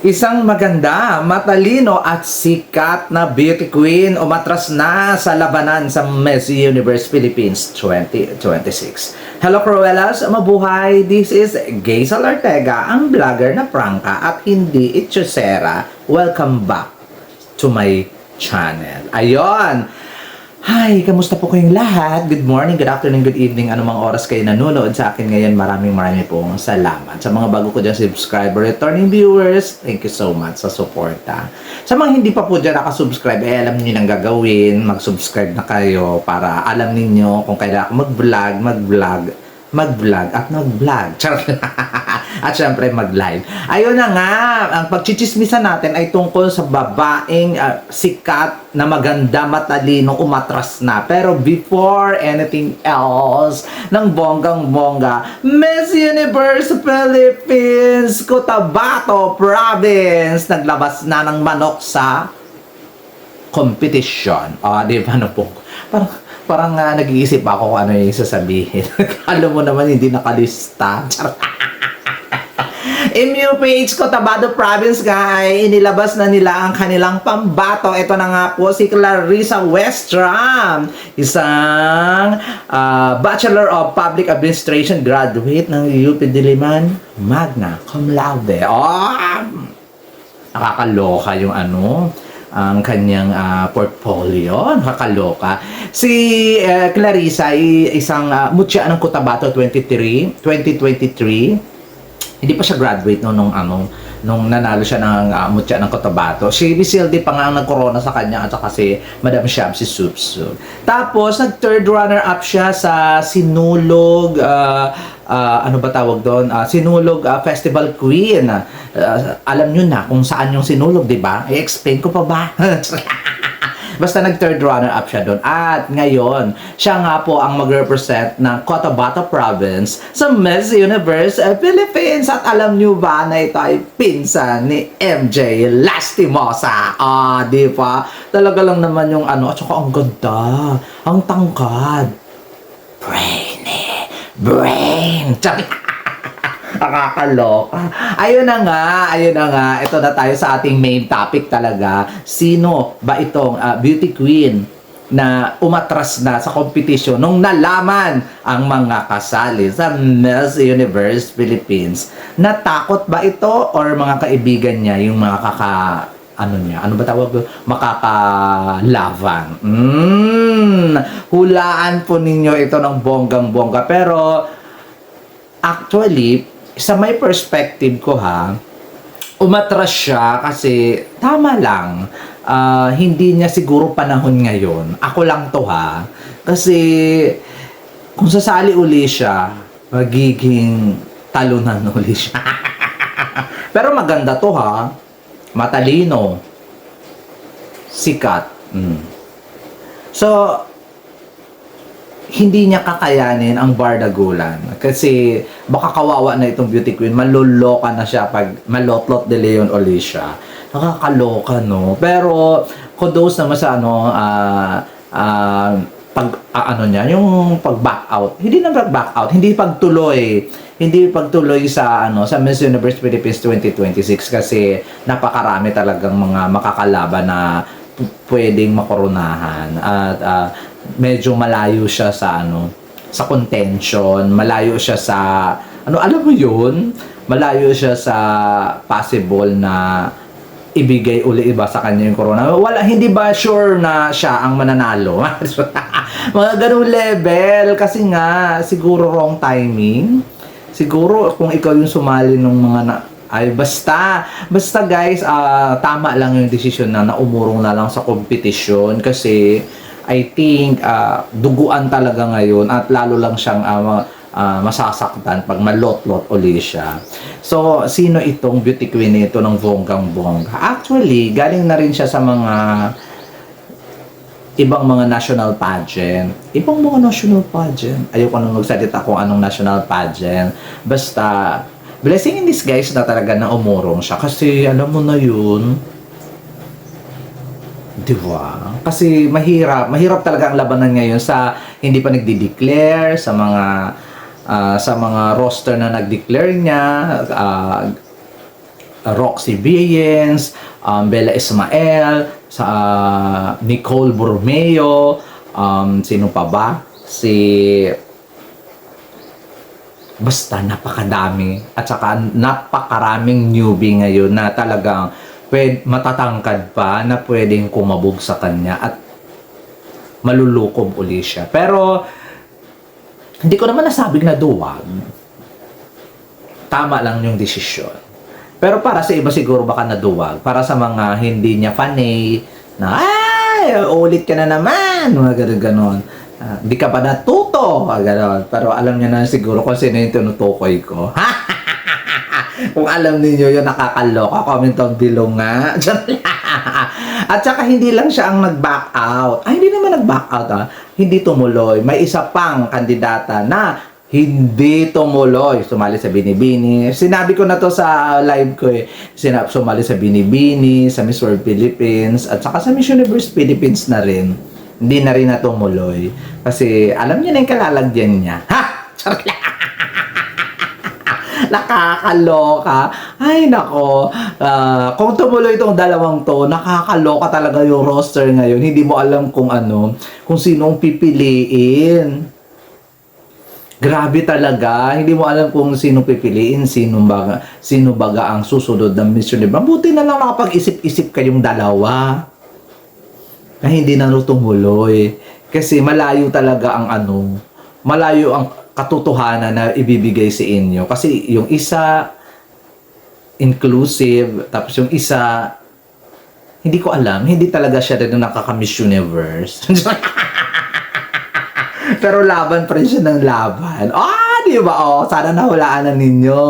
Isang maganda, matalino at sikat na beauty queen umatras na sa labanan sa Miss Universe Philippines 2026. Hello Cruellas, mabuhay! This is Gaysel Ortega, ang vlogger na prangka at hindi itchosera. Welcome back to my channel. Ayon! Hi! Kamusta po kayong lahat? Good morning, good afternoon, good evening. Anumang oras kayo nanonood sa akin ngayon, maraming pong salamat. Sa mga bago ko dyan subscriber, returning viewers, thank you so much sa suporta. Sa mga hindi pa po dyan nakasubscribe, alam niyo nang gagawin, mag-subscribe na kayo para alam niyo kung kailan ako mag-vlog at mag-vlog. At syempre mag-live. Ayun na nga, ang pagchichismisan natin ay tungkol sa babaeng sikat na maganda, matalino, umatras na. Pero before anything else, ng bonggang-bongga, Miss Universe Philippines, Cotabato Province, naglabas na ng manok sa competition. Di ba na po? Parang nag-iisip ako kung ano yung sasabihin. Alam mo naman, hindi nakalista. MUPH Cotabato Province guys, inilabas na nila ang kanilang pambato. Ito na nga po si Clarissa Westram, isang Bachelor of Public Administration graduate ng UP Diliman, magna cum laude. Nakakaloka yung ang kanyang portfolio. Nakakaloka. Si Clarissa ay isang mutya ng Cotabato 2023. Hindi pa siya graduate nung nanalo siya ng mutya ng Cotabato. Si Bisilde pa nga ang nag-corona sa kanya at saka si Madam Sham, si Supso. Tapos, nag-third runner-up siya sa Sinulog, ano ba tawag doon? Sinulog Festival Queen. Alam nyo na kung saan yung Sinulog, di ba? I-explain ko pa ba? Basta nag-third runner-up siya doon. At ngayon, siya nga po ang mag-represent ng Cotabato Province sa Miss Universe Philippines. At alam nyo ba na ito ay pinsan ni MJ Lastimosa? Di ba? Talaga lang naman yung at saka ang ganda, ang tangkad. Brain. Nakakaloka. Ayun na nga. Ito na tayo sa ating main topic talaga. Sino ba itong beauty queen na umatras na sa competition nung nalaman ang mga kasali sa Miss Universe Philippines? Natakot ba ito or mga kaibigan niya yung mga makakalaban? Hulaan po ninyo ito ng bonggang-bongga. Pero actually, sa may perspective ko umatras siya kasi tama lang. Hindi niya siguro panahon ngayon. Ako lang to kasi kung sasali uli siya, magiging talunan uli siya. Pero maganda to matalino, sikat. So, hindi niya kakayanin ang bardagulan. Kasi baka kawawa na itong beauty queen. Maluloka na siya pag malotlot de Leon uli siya. Nakakaloka, no? Pero, kudos naman sa yung pag-back out. Hindi na pag-back out. Hindi pagtuloy sa Miss Universe Philippines 2026 kasi napakarami talagang mga makakalaban na pwedeng makoronahan at medyo malayo siya sa contention, malayo siya sa alam mo yun, malayo siya sa possible na ibigay uli iba sa kanya yung corona. Hindi ba sure na siya ang mananalo? Mga ganung level kasi nga siguro wrong timing. Siguro kung ikaw yung sumali ng mga basta guys, tama lang yung desisyon na umurong na lang sa competition kasi I think duguan talaga ngayon at lalo lang siyang masasaktan pag malot-lot uli siya. So, sino itong beauty queen nito ng bonggang-bongga? Actually, galing na rin siya sa mga ibang mga national pageant. Ayoko nang magsalita kung anong national pageant. Basta, blessing in disguise na talaga na umurong siya. Kasi, alam mo na yun, diba? Kasi mahirap talaga ang labanan ngayon sa hindi pa nagdi-declare, sa mga roster na nag-declare niya, Roxy Villains, Bella Ismael, sa Nicole Borromeo, sino pa ba? Basta napakadami at saka napakaraming newbie ngayon na talagang matatangkad pa na pwedeng kumabog sa kanya at malulukob uli siya. Pero hindi ko naman nasabing na duwag. Tama lang yung desisyon. Pero para sa iba siguro baka naduwag. Para sa mga hindi niya fanay na ay, ulit ka na naman, mga ganon. Di ka pa natuto, gano'n. Pero alam niyo na siguro kung sino yung tinutukoy ko. Kung alam niyo yun, nakakaloka, comment down below nga. At saka hindi lang siya ang nag-back out. Ay, hindi naman nag-back out, Hindi tumuloy. May isa pang kandidata na hindi tumuloy. Sumali sa Binibini. Sinabi ko na to sa live ko eh. Sumali sa Binibini, sa Miss World Philippines, at saka sa Miss Universe Philippines na rin. Hindi na rin na tumuloy. Kasi alam niya na yung kalalagyan niya. Ha? Nakakaloka. Ay, nako. Kung tumuloy itong dalawang to, nakakaloka talaga yung roster ngayon. Hindi mo alam kung sinong pipiliin. Grabe talaga. Hindi mo alam kung sino pipiliin, sino baga ang susunod ng Miss Universe. Mabuti na lang nakapag-isip-isip kayong dalawa. Na hindi na tumuloy. Kasi malayo talaga malayo ang katotohanan na ibibigay sa inyo. Kasi yung isa, inclusive, tapos yung isa, hindi ko alam, hindi talaga siya rin nakaka-Miss Universe. Pero laban pa rin siya ng laban. Di ba? Sana nahulaan na ninyo.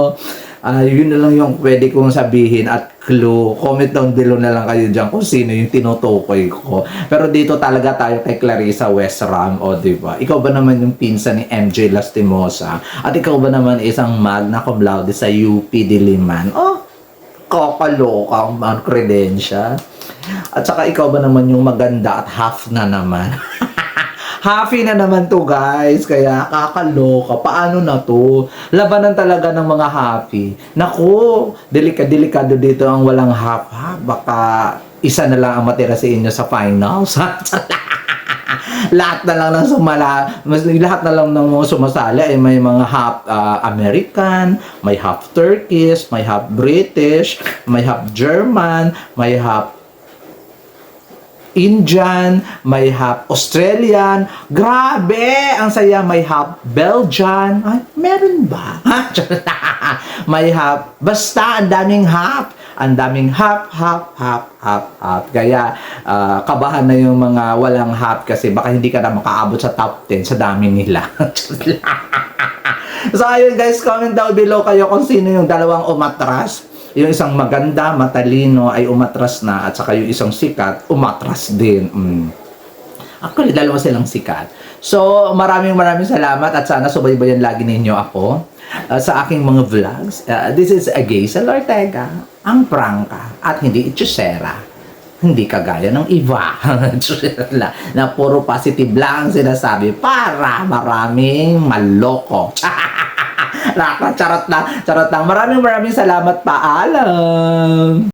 Yun na lang yung pwede kong sabihin at clue. Comment down below na lang kayo dyan kung sino yung tinutukoy ko. Pero dito talaga tayo kay Clarissa Westram, diba? Ikaw ba naman yung pinsan ni MJ Lastimosa? At ikaw ba naman isang magna cum laude sa UP Diliman? Kakaloka ang credential. At saka ikaw ba naman yung maganda at half na naman? Happy na naman to guys, kaya kakaloka. Paano na to? Labanan talaga ng mga happy. Naku, delikado dito ang walang half. Baka isa na lang ang matira sa inyo sa finals. Lahat na lang ng lahat na lang ng mga sumasali ay may mga half American, may half Turkish, may half British, may half German, may half Indian, may half Australian. Grabe! Ang saya, may half Belgian. Ay, meron ba? May half. Basta, ang daming half. Ang daming half. Kaya, kabahan na yung mga walang half kasi baka hindi ka na makaabot sa top 10 sa dami nila. So, ayun guys, comment down below kayo kung sino yung dalawang umatras. Yung isang maganda, matalino ay umatras na at saka yung isang sikat, umatras din. Actually, dalawa silang sikat. So, maraming salamat at sana subaybayan lagi ninyo ako sa aking mga vlogs. This is Gazel Ortega, ang prangka at hindi itchusera. Hindi kagaya ng iba na puro positive lang sinasabi para maraming maloko. Charot lang. Maraming salamat. Paalam.